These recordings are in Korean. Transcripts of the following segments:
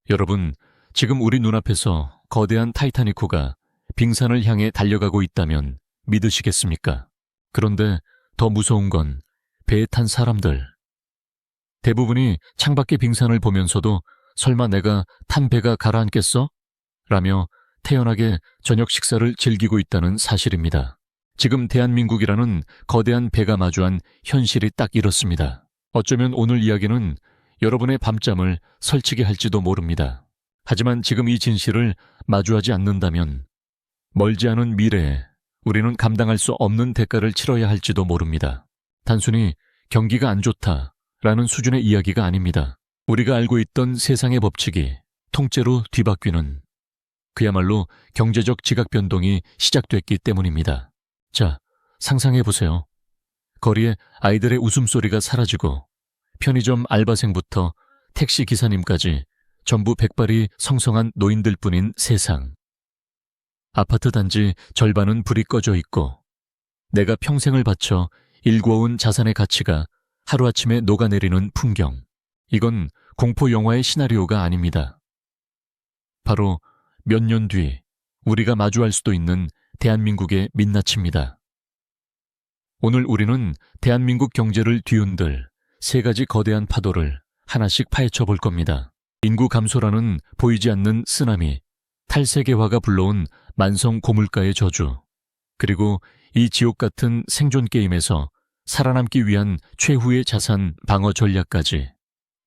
여러분, 지금 우리 눈앞에서 거대한 타이타닉호가 빙산을 향해 달려가고 있다면 믿으시겠습니까? 그런데 더 무서운 건 배에 탄 사람들. 대부분이 창밖의 빙산을 보면서도 설마 내가 탄 배가 가라앉겠어? 라며 태연하게 저녁 식사를 즐기고 있다는 사실입니다. 지금 대한민국이라는 거대한 배가 마주한 현실이 딱 이렇습니다. 어쩌면 오늘 이야기는 여러분의 밤잠을 설치게 할지도 모릅니다. 하지만 지금 이 진실을 마주하지 않는다면 멀지 않은 미래에 우리는 감당할 수 없는 대가를 치러야 할지도 모릅니다. 단순히 경기가 안 좋다라는 수준의 이야기가 아닙니다. 우리가 알고 있던 세상의 법칙이 통째로 뒤바뀌는 그야말로 경제적 지각 변동이 시작됐기 때문입니다. 자, 상상해보세요. 거리에 아이들의 웃음소리가 사라지고 편의점 알바생부터 택시 기사님까지 전부 백발이 성성한 노인들뿐인 세상. 아파트 단지 절반은 불이 꺼져 있고 내가 평생을 바쳐 일궈온 자산의 가치가 하루아침에 녹아내리는 풍경. 이건 공포 영화의 시나리오가 아닙니다. 바로 몇 년 뒤 우리가 마주할 수도 있는 대한민국의 민낯입니다. 오늘 우리는 대한민국 경제를 뒤흔들 세 가지 거대한 파도를 하나씩 파헤쳐 볼 겁니다. 인구 감소라는 보이지 않는 쓰나미, 탈세계화가 불러온 만성 고물가의 저주, 그리고 이 지옥 같은 생존 게임에서 살아남기 위한 최후의 자산 방어 전략까지.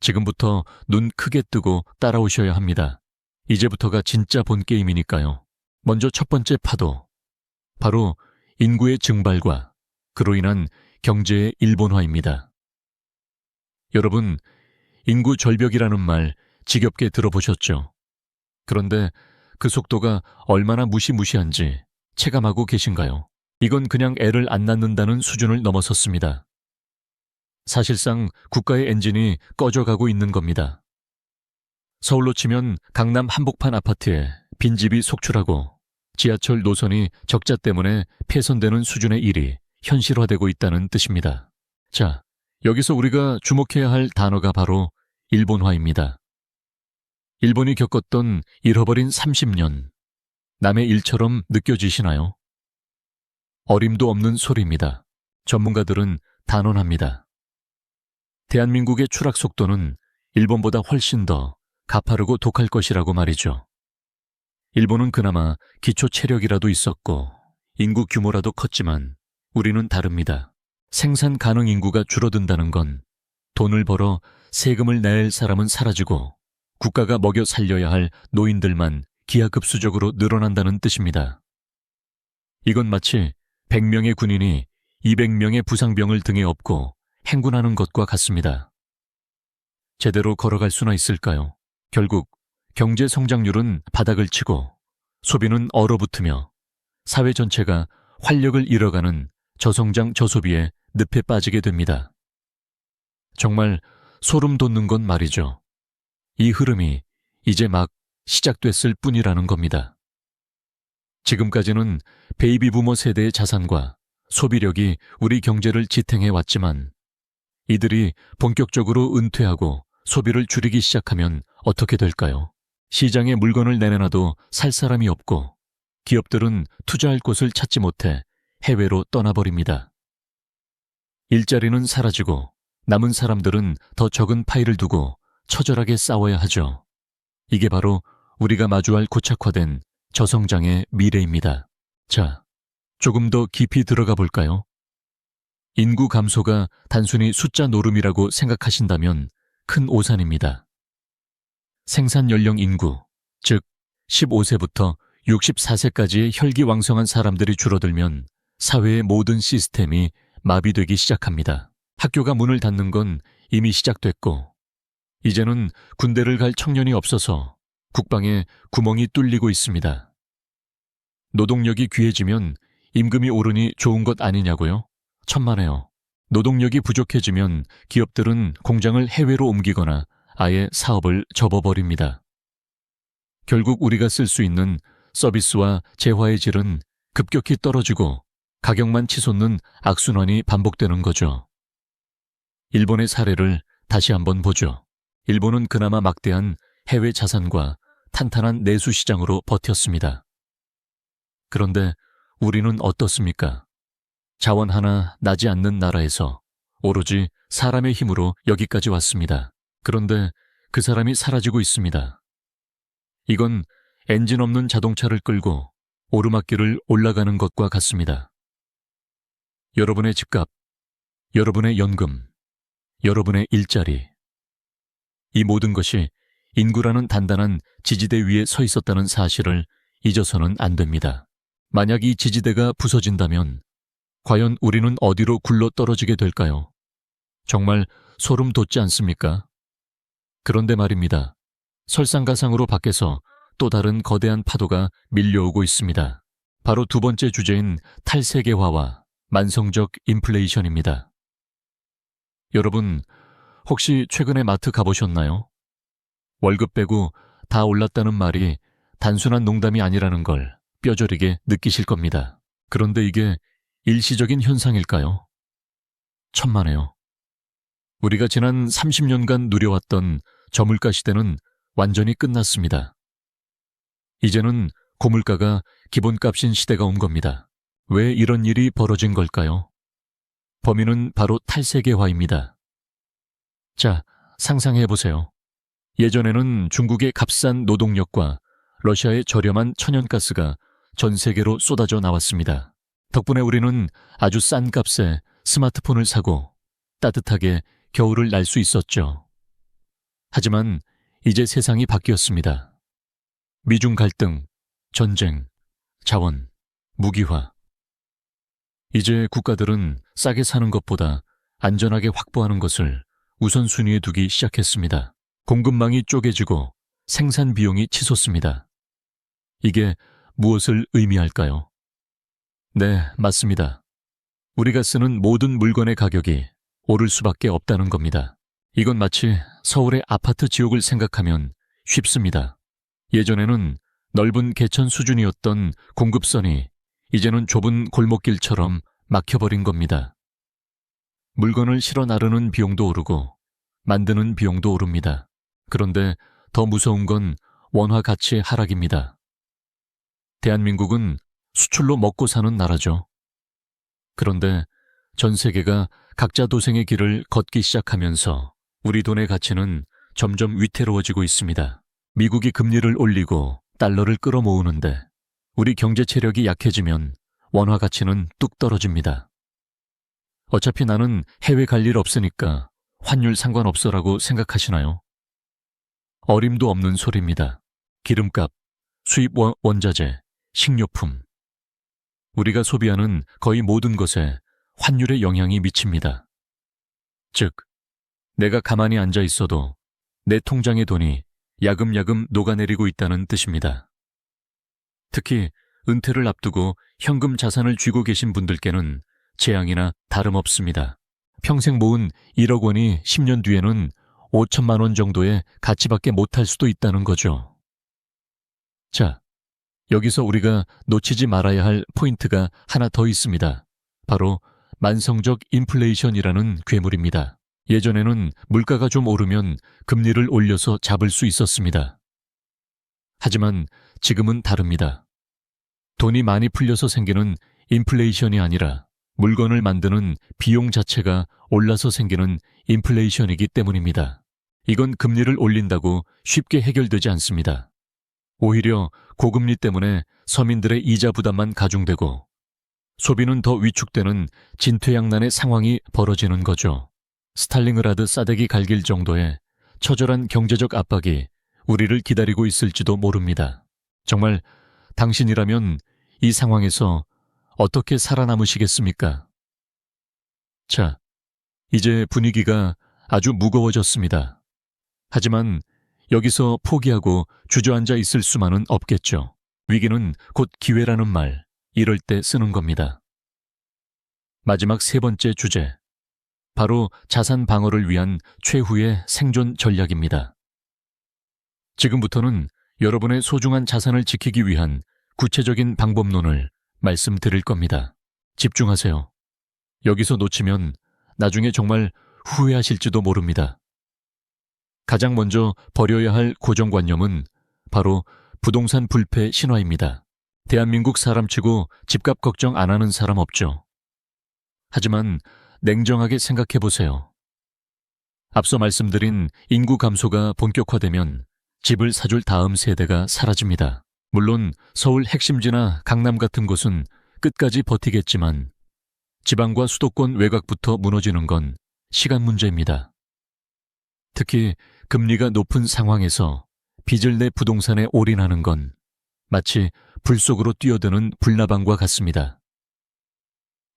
지금부터 눈 크게 뜨고 따라오셔야 합니다. 이제부터가 진짜 본 게임이니까요. 먼저 첫 번째 파도, 바로 인구의 증발과 그로 인한 경제의 일본화입니다. 여러분, 인구 절벽이라는 말 지겹게 들어보셨죠? 그런데 그 속도가 얼마나 무시무시한지 체감하고 계신가요? 이건 그냥 애를 안 낳는다는 수준을 넘어섰습니다. 사실상 국가의 엔진이 꺼져가고 있는 겁니다. 서울로 치면 강남 한복판 아파트에 빈집이 속출하고 지하철 노선이 적자 때문에 폐선되는 수준의 일이 현실화되고 있다는 뜻입니다. 자, 여기서 우리가 주목해야 할 단어가 바로 일본화입니다. 일본이 겪었던 잃어버린 30년, 남의 일처럼 느껴지시나요? 어림도 없는 소리입니다. 전문가들은 단언합니다. 대한민국의 추락 속도는 일본보다 훨씬 더 가파르고 독할 것이라고 말이죠. 일본은 그나마 기초 체력이라도 있었고 인구 규모라도 컸지만 우리는 다릅니다. 생산 가능 인구가 줄어든다는 건 돈을 벌어 세금을 낼 사람은 사라지고 국가가 먹여 살려야 할 노인들만 기하급수적으로 늘어난다는 뜻입니다. 이건 마치 100명의 군인이 200명의 부상병을 등에 업고 행군하는 것과 같습니다. 제대로 걸어갈 수나 있을까요? 결국 경제 성장률은 바닥을 치고 소비는 얼어붙으며 사회 전체가 활력을 잃어가는 저성장 저소비에 늪에 빠지게 됩니다. 정말 소름 돋는 건 말이죠. 이 흐름이 이제 막 시작됐을 뿐이라는 겁니다. 지금까지는 베이비 부머 세대의 자산과 소비력이 우리 경제를 지탱해 왔지만 이들이 본격적으로 은퇴하고 소비를 줄이기 시작하면 어떻게 될까요? 시장에 물건을 내내놔도 살 사람이 없고 기업들은 투자할 곳을 찾지 못해 해외로 떠나버립니다. 일자리는 사라지고 남은 사람들은 더 적은 파이를 두고 처절하게 싸워야 하죠. 이게 바로 우리가 마주할 고착화된 저성장의 미래입니다. 자, 조금 더 깊이 들어가 볼까요? 인구 감소가 단순히 숫자 노름이라고 생각하신다면 큰 오산입니다. 생산 연령 인구, 즉 15세부터 64세까지의 혈기왕성한 사람들이 줄어들면 사회의 모든 시스템이 마비되기 시작합니다. 학교가 문을 닫는 건 이미 시작됐고 이제는 군대를 갈 청년이 없어서 국방에 구멍이 뚫리고 있습니다. 노동력이 귀해지면 임금이 오르니 좋은 것 아니냐고요? 천만에요. 노동력이 부족해지면 기업들은 공장을 해외로 옮기거나 아예 사업을 접어버립니다. 결국 우리가 쓸 수 있는 서비스와 재화의 질은 급격히 떨어지고 가격만 치솟는 악순환이 반복되는 거죠. 일본의 사례를 다시 한번 보죠. 일본은 그나마 막대한 해외 자산과 탄탄한 내수 시장으로 버텼습니다. 그런데 우리는 어떻습니까? 자원 하나 나지 않는 나라에서 오로지 사람의 힘으로 여기까지 왔습니다. 그런데 그 사람이 사라지고 있습니다. 이건 엔진 없는 자동차를 끌고 오르막길을 올라가는 것과 같습니다. 여러분의 집값, 여러분의 연금, 여러분의 일자리, 이 모든 것이 인구라는 단단한 지지대 위에 서 있었다는 사실을 잊어서는 안 됩니다. 만약 이 지지대가 부서진다면 과연 우리는 어디로 굴러 떨어지게 될까요? 정말 소름 돋지 않습니까? 그런데 말입니다. 설상가상으로 밖에서 또 다른 거대한 파도가 밀려오고 있습니다. 바로 두 번째 주제인 탈세계화와 만성적 인플레이션입니다. 여러분, 혹시 최근에 마트 가보셨나요? 월급 빼고 다 올랐다는 말이 단순한 농담이 아니라는 걸 뼈저리게 느끼실 겁니다. 그런데 이게 일시적인 현상일까요? 천만에요. 우리가 지난 30년간 누려왔던 저물가 시대는 완전히 끝났습니다. 이제는 고물가가 기본값인 시대가 온 겁니다. 왜 이런 일이 벌어진 걸까요? 범인은 바로 탈세계화입니다. 자, 상상해보세요. 예전에는 중국의 값싼 노동력과 러시아의 저렴한 천연가스가 전 세계로 쏟아져 나왔습니다. 덕분에 우리는 아주 싼 값에 스마트폰을 사고 따뜻하게 겨울을 날 수 있었죠. 하지만 이제 세상이 바뀌었습니다. 미중 갈등, 전쟁, 자원, 무기화. 이제 국가들은 싸게 사는 것보다 안전하게 확보하는 것을 우선순위에 두기 시작했습니다. 공급망이 쪼개지고 생산 비용이 치솟습니다. 이게 무엇을 의미할까요? 네, 맞습니다. 우리가 쓰는 모든 물건의 가격이 오를 수밖에 없다는 겁니다. 이건 마치 서울의 아파트 지옥을 생각하면 쉽습니다. 예전에는 넓은 개천 수준이었던 공급선이 이제는 좁은 골목길처럼 막혀버린 겁니다. 물건을 실어 나르는 비용도 오르고 만드는 비용도 오릅니다. 그런데 더 무서운 건 원화 가치의 하락입니다. 대한민국은 수출로 먹고 사는 나라죠. 그런데 전 세계가 각자 도생의 길을 걷기 시작하면서 우리 돈의 가치는 점점 위태로워지고 있습니다. 미국이 금리를 올리고 달러를 끌어모으는데 우리 경제 체력이 약해지면 원화 가치는 뚝 떨어집니다. 어차피 나는 해외 갈 일 없으니까 환율 상관없어라고 생각하시나요? 어림도 없는 소리입니다. 기름값, 수입 원자재, 식료품. 우리가 소비하는 거의 모든 것에 환율의 영향이 미칩니다. 즉, 내가 가만히 앉아 있어도 내 통장의 돈이 야금야금 녹아내리고 있다는 뜻입니다. 특히 은퇴를 앞두고 현금 자산을 쥐고 계신 분들께는 재앙이나 다름없습니다. 평생 모은 1억 원이 10년 뒤에는 5천만 원 정도의 가치밖에 못할 수도 있다는 거죠. 자, 여기서 우리가 놓치지 말아야 할 포인트가 하나 더 있습니다. 바로 만성적 인플레이션이라는 괴물입니다. 예전에는 물가가 좀 오르면 금리를 올려서 잡을 수 있었습니다. 하지만 지금은 다릅니다. 돈이 많이 풀려서 생기는 인플레이션이 아니라 물건을 만드는 비용 자체가 올라서 생기는 인플레이션이기 때문입니다. 이건 금리를 올린다고 쉽게 해결되지 않습니다. 오히려 고금리 때문에 서민들의 이자 부담만 가중되고 소비는 더 위축되는 진퇴양난의 상황이 벌어지는 거죠. 스탈링그라드 싸대기 갈길 정도의 처절한 경제적 압박이 우리를 기다리고 있을지도 모릅니다. 정말 당신이라면 이 상황에서 어떻게 살아남으시겠습니까? 자, 이제 분위기가 아주 무거워졌습니다. 하지만 여기서 포기하고 주저앉아 있을 수만은 없겠죠. 위기는 곧 기회라는 말, 이럴 때 쓰는 겁니다. 마지막 세 번째 주제, 바로 자산 방어를 위한 최후의 생존 전략입니다. 지금부터는 여러분의 소중한 자산을 지키기 위한 구체적인 방법론을 말씀드릴 겁니다. 집중하세요. 여기서 놓치면 나중에 정말 후회하실지도 모릅니다. 가장 먼저 버려야 할 고정관념은 바로 부동산 불패 신화입니다. 대한민국 사람치고 집값 걱정 안 하는 사람 없죠. 하지만 냉정하게 생각해 보세요. 앞서 말씀드린 인구 감소가 본격화되면 집을 사줄 다음 세대가 사라집니다. 물론 서울 핵심지나 강남 같은 곳은 끝까지 버티겠지만 지방과 수도권 외곽부터 무너지는 건 시간 문제입니다. 특히 금리가 높은 상황에서 빚을 내 부동산에 올인하는 건 마치 불 속으로 뛰어드는 불나방과 같습니다.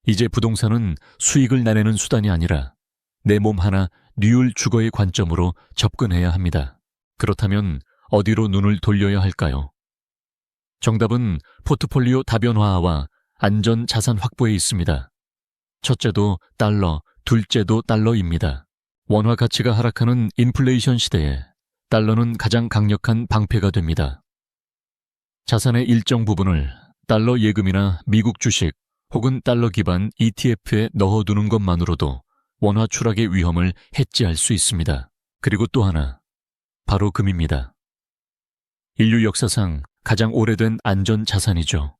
이제 부동산은 수익을 나내는 수단이 아니라 내 몸 하나 뉘울 주거의 관점으로 접근해야 합니다. 그렇다면 어디로 눈을 돌려야 할까요? 정답은 포트폴리오 다변화와 안전 자산 확보에 있습니다. 첫째도 달러, 둘째도 달러입니다. 원화 가치가 하락하는 인플레이션 시대에 달러는 가장 강력한 방패가 됩니다. 자산의 일정 부분을 달러 예금이나 미국 주식 혹은 달러 기반 ETF에 넣어두는 것만으로도 원화 추락의 위험을 해지할 수 있습니다. 그리고 또 하나, 바로 금입니다. 인류 역사상 가장 오래된 안전 자산이죠.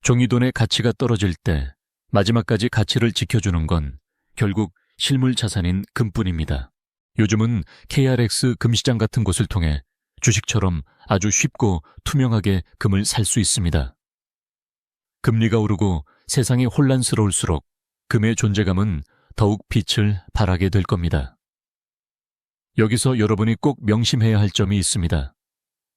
종이돈의 가치가 떨어질 때 마지막까지 가치를 지켜주는 건 결국 실물 자산인 금뿐입니다. 요즘은 KRX 금시장 같은 곳을 통해 주식처럼 아주 쉽고 투명하게 금을 살 수 있습니다. 금리가 오르고 세상이 혼란스러울수록 금의 존재감은 더욱 빛을 발하게 될 겁니다. 여기서 여러분이 꼭 명심해야 할 점이 있습니다.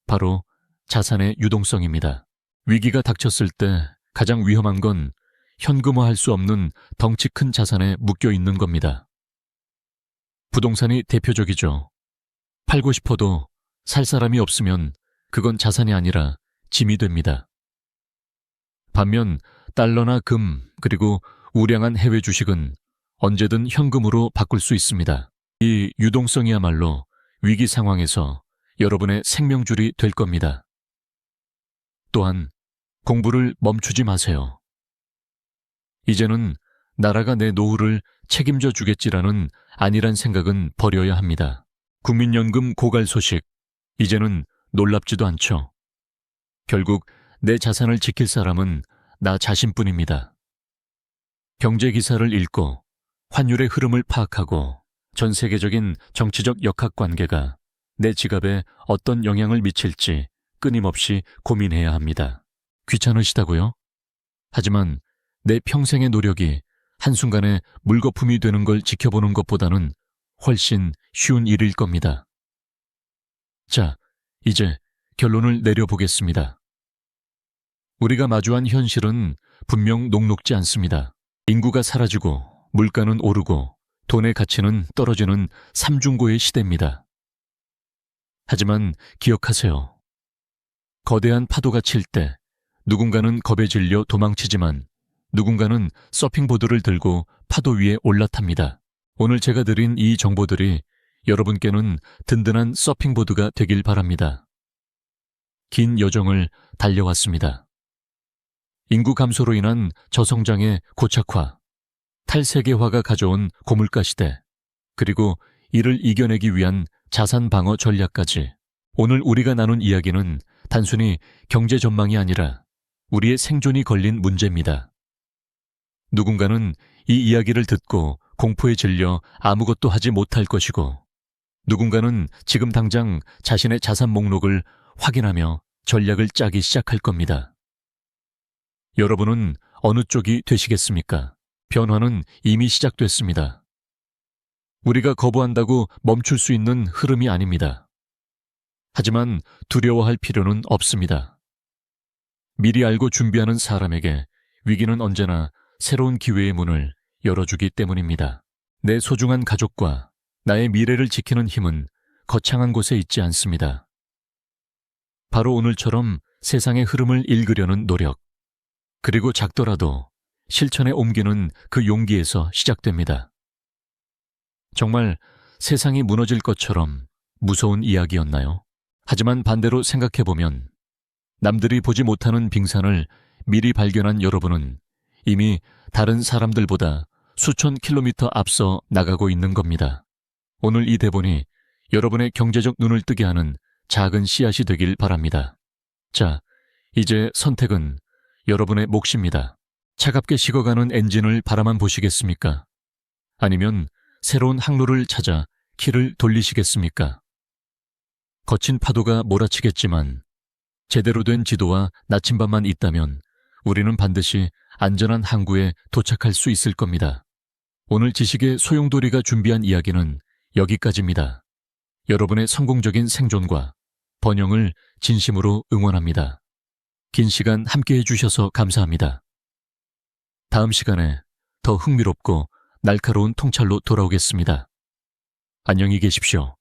바로 자산의 유동성입니다. 위기가 닥쳤을 때 가장 위험한 건 현금화할 수 없는 덩치 큰 자산에 묶여 있는 겁니다. 부동산이 대표적이죠. 팔고 싶어도 살 사람이 없으면 그건 자산이 아니라 짐이 됩니다. 반면 달러나 금 그리고 우량한 해외 주식은 언제든 현금으로 바꿀 수 있습니다. 이 유동성이야말로 위기 상황에서 여러분의 생명줄이 될 겁니다. 또한 공부를 멈추지 마세요. 이제는 나라가 내 노후를 책임져 주겠지라는 안일한 생각은 버려야 합니다. 국민연금 고갈 소식, 이제는 놀랍지도 않죠. 결국 내 자산을 지킬 사람은 나 자신뿐입니다. 경제 기사를 읽고 환율의 흐름을 파악하고 전 세계적인 정치적 역학관계가 내 지갑에 어떤 영향을 미칠지 끊임없이 고민해야 합니다. 귀찮으시다고요? 하지만 내 평생의 노력이 한순간에 물거품이 되는 걸 지켜보는 것보다는 훨씬 쉬운 일일 겁니다. 자, 이제 결론을 내려보겠습니다. 우리가 마주한 현실은 분명 녹록지 않습니다. 인구가 사라지고 물가는 오르고 돈의 가치는 떨어지는 삼중고의 시대입니다. 하지만 기억하세요. 거대한 파도가 칠 때 누군가는 겁에 질려 도망치지만 누군가는 서핑보드를 들고 파도 위에 올라탑니다. 오늘 제가 드린 이 정보들이 여러분께는 든든한 서핑보드가 되길 바랍니다. 긴 여정을 달려왔습니다. 인구 감소로 인한 저성장의 고착화, 탈세계화가 가져온 고물가 시대, 그리고 이를 이겨내기 위한 자산 방어 전략까지 오늘 우리가 나눈 이야기는 단순히 경제 전망이 아니라 우리의 생존이 걸린 문제입니다. 누군가는 이 이야기를 듣고 공포에 질려 아무것도 하지 못할 것이고 누군가는 지금 당장 자신의 자산 목록을 확인하며 전략을 짜기 시작할 겁니다. 여러분은 어느 쪽이 되시겠습니까? 변화는 이미 시작됐습니다. 우리가 거부한다고 멈출 수 있는 흐름이 아닙니다. 하지만 두려워할 필요는 없습니다. 미리 알고 준비하는 사람에게 위기는 언제나 새로운 기회의 문을 열어주기 때문입니다. 내 소중한 가족과 나의 미래를 지키는 힘은 거창한 곳에 있지 않습니다. 바로 오늘처럼 세상의 흐름을 읽으려는 노력, 그리고 작더라도 실천에 옮기는 그 용기에서 시작됩니다. 정말 세상이 무너질 것처럼 무서운 이야기였나요? 하지만 반대로 생각해보면 남들이 보지 못하는 빙산을 미리 발견한 여러분은 이미 다른 사람들보다 수천 킬로미터 앞서 나가고 있는 겁니다. 오늘 이 대본이 여러분의 경제적 눈을 뜨게 하는 작은 씨앗이 되길 바랍니다. 자, 이제 선택은 여러분의 몫입니다. 차갑게 식어가는 엔진을 바라만 보시겠습니까? 아니면 새로운 항로를 찾아 키를 돌리시겠습니까? 거친 파도가 몰아치겠지만 제대로 된 지도와 나침반만 있다면 우리는 반드시 안전한 항구에 도착할 수 있을 겁니다. 오늘 지식의 소용돌이가 준비한 이야기는 여기까지입니다. 여러분의 성공적인 생존과 번영을 진심으로 응원합니다. 긴 시간 함께해 주셔서 감사합니다. 다음 시간에 더 흥미롭고 날카로운 통찰로 돌아오겠습니다. 안녕히 계십시오.